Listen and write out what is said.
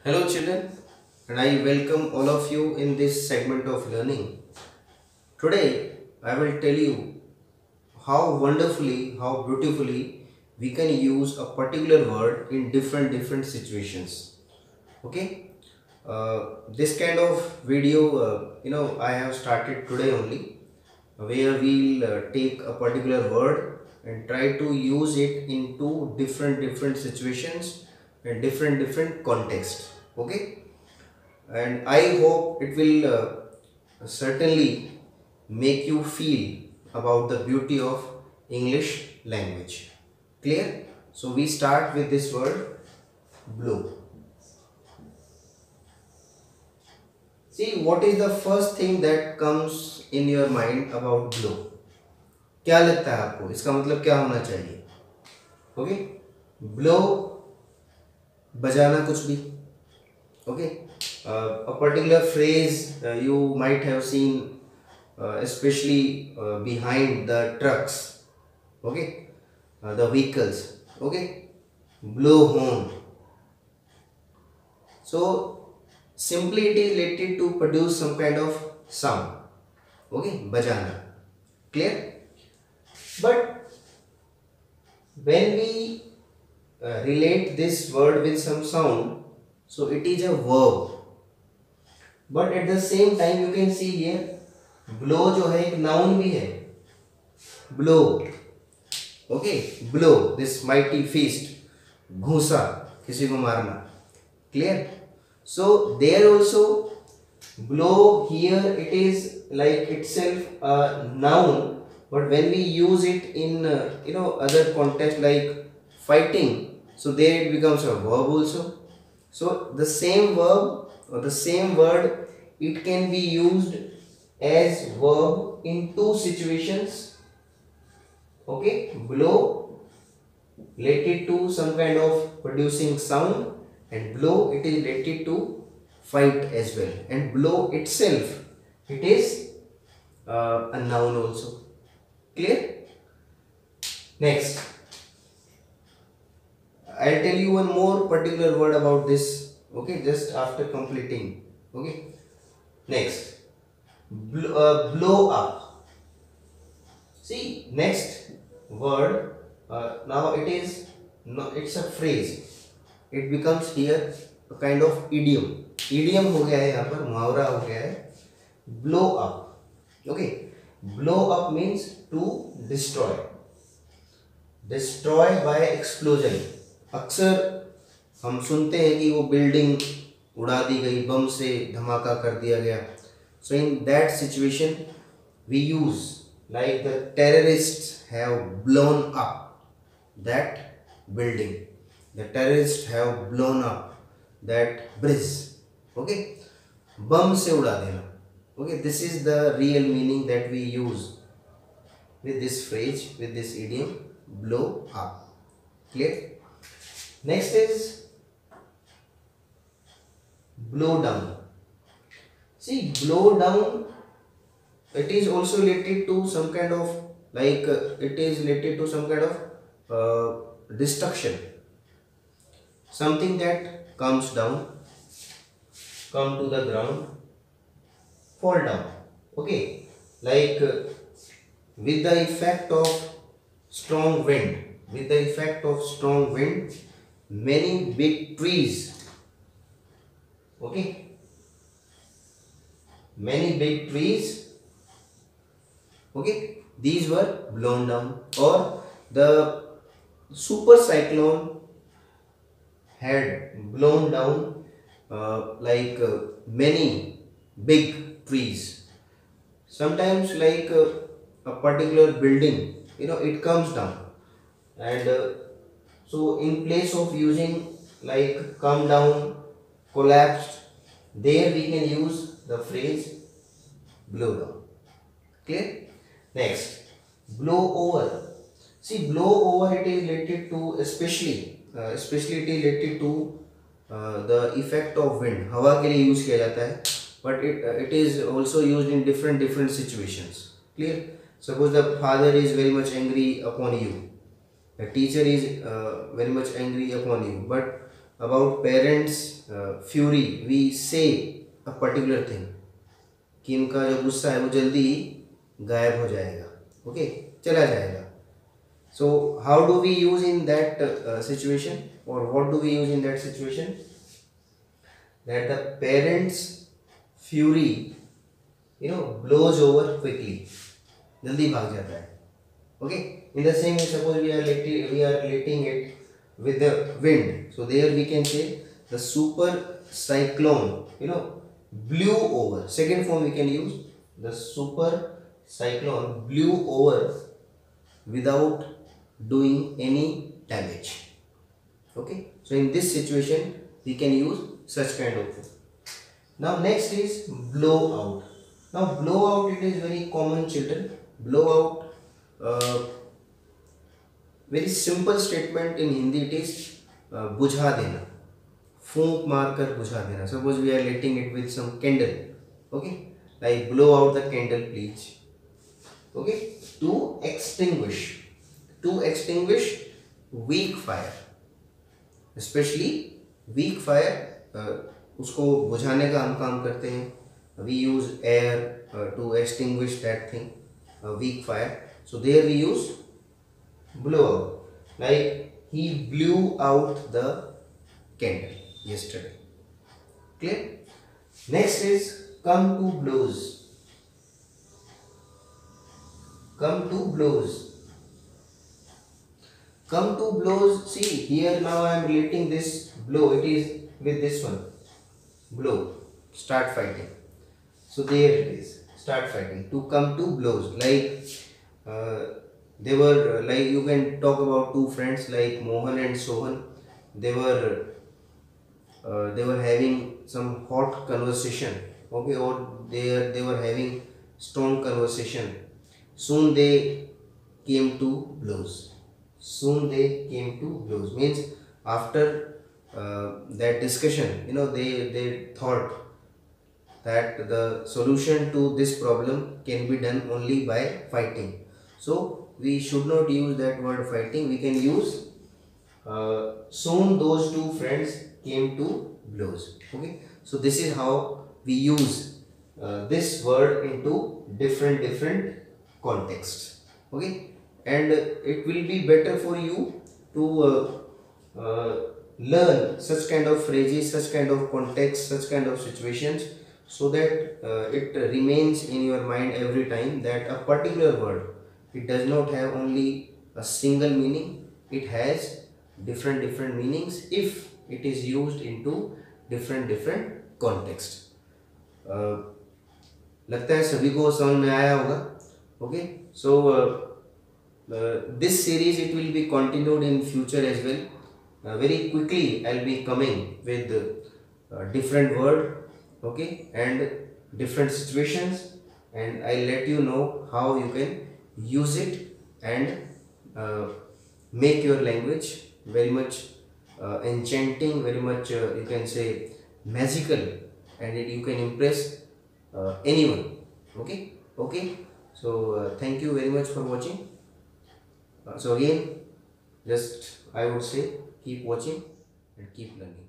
Hello children, and I welcome all of you in this segment of learning. Today I will tell you how wonderfully, how beautifully we can use a particular word in different situations. Okay, this kind of video, I have started today only, where we'll take a particular word and try to use it in two different situations and different context. Okay, and I hope it will certainly make you feel about the beauty of English language. Clear? So we start with this word blue. See, what is the first thing that comes in your mind about blue? क्या लगता है आपको? इसका मतलब क्या होना चाहिए? Okay, blow बजाना कुछ भी. Okay, a particular phrase you might have seen, especially behind the trucks. Okay, the vehicles. Okay, blow horn. So simply it is related to produce some kind of sound. Okay, bajana. Clear? But when we relate this word with some sound, so it is a verb. But at the same time you can see here, blow जो है एक noun भी है. Blow. Okay, blow, this mighty fist. घूसा, किसी को मारना. Clear? So there also blow here it is like itself a noun, but when we use it in other context like fighting, so there it becomes a verb also. So the same verb or the same word, it can be used as verb in two situations. Okay, blow related to some kind of producing sound, and blow it is related to fight as well, and blow itself it is a noun also. Clear? Next, I'll tell you one more particular word about this. Okay, just after completing. Okay, next, blow up. See, next word, now it is no, it's a phrase. It becomes here a kind of idiom. Idiom हो गया है यहाँ पर, मुहावरा हो गया है. Blow up. Okay, blow up means to destroy. Destroy by explosion. अक्सर हम सुनते हैं कि वो बिल्डिंग उड़ा दी गई, बम से धमाका कर दिया गया. So in that situation we use like the terrorists have blown up that building. The terrorists have blown up that bridge. Okay, बम से उड़ा देना. Okay, this is the real meaning that we use with this phrase, with this idiom, blow up. Clear? Next is blow down. See, blow down, it is also related to some kind of it is related to some kind of destruction. Something that comes down, come to the ground, fall down. Okay, like with the effect of strong wind, many big trees, okay, many big trees, okay, these were blown down, or the super cyclone had blown down many big trees. Sometimes a particular building, it comes down, and so in place of using like come down, collapsed, there we can use the phrase blow down. Clear? Next, blow over. See, blow over it is related to especially it is related to the effect of wind. हवा के लिए use किया जाता है, but it is also used in different situations. Clear? Suppose the father is very much angry upon you. The teacher is very much angry upon you, but about parents fury we say a particular thing कि इनका जो गुस्सा है वो जल्दी गायब हो जाएगा, ओके, चला जाएगा. So how do we use in that situation, or what do we use in that situation? That the parents fury blows over quickly, जल्दी भाग जाता है. Okay, in the same way, suppose we are letting it with the wind, so there we can say the super cyclone blew over. Second form we can use the super cyclone blew over without doing any damage. Okay, so in this situation we can use such kind of thing. Now next is blow out. Now blow out, it is very common, children. Blow out, very simple statement in Hindi, it is बुझा देना, फूंक मार कर बुझा देना. Suppose we are lighting it with some candle, okay, like blow out the candle please. Okay, to extinguish weak fire, especially weak fire, उसको बुझाने का हम काम करते हैं. We use air to extinguish that thing, weak fire. So there we use blow out, like he blew out the candle yesterday. Clear? Next is come to blows. Come to blows. Come to blows. See here, now I am relating this blow. It is with this one. Blow. Start fighting. So there it is. Start fighting. To come to blows. Like they were, like you can talk about two friends like Mohan and Sohan. They were having some hot conversation. Okay, or they were having strong conversation. Soon they came to blows. Soon they came to blows means after that discussion, they thought that the solution to this problem can be done only by fighting. So we should not use that word fighting. We can use soon those two friends came to blows. Okay, so this is how we use this word into different contexts. Okay, and it will be better for you to learn such kind of phrases, such kind of context, such kind of situations, so that it remains in your mind every time that a particular word, it does not have only a single meaning, it has different meanings if it is used into different context. लगता है सभी को समझ में आया होगा. Okay, so this series, it will be continued in future as well. Very quickly I'll be coming with different word, okay, and different situations, and I'll let you know how you can use it and make your language very much enchanting, very much you can say magical, and you can impress anyone. Okay, so thank you very much for watching. So again, just I would say keep watching and keep learning.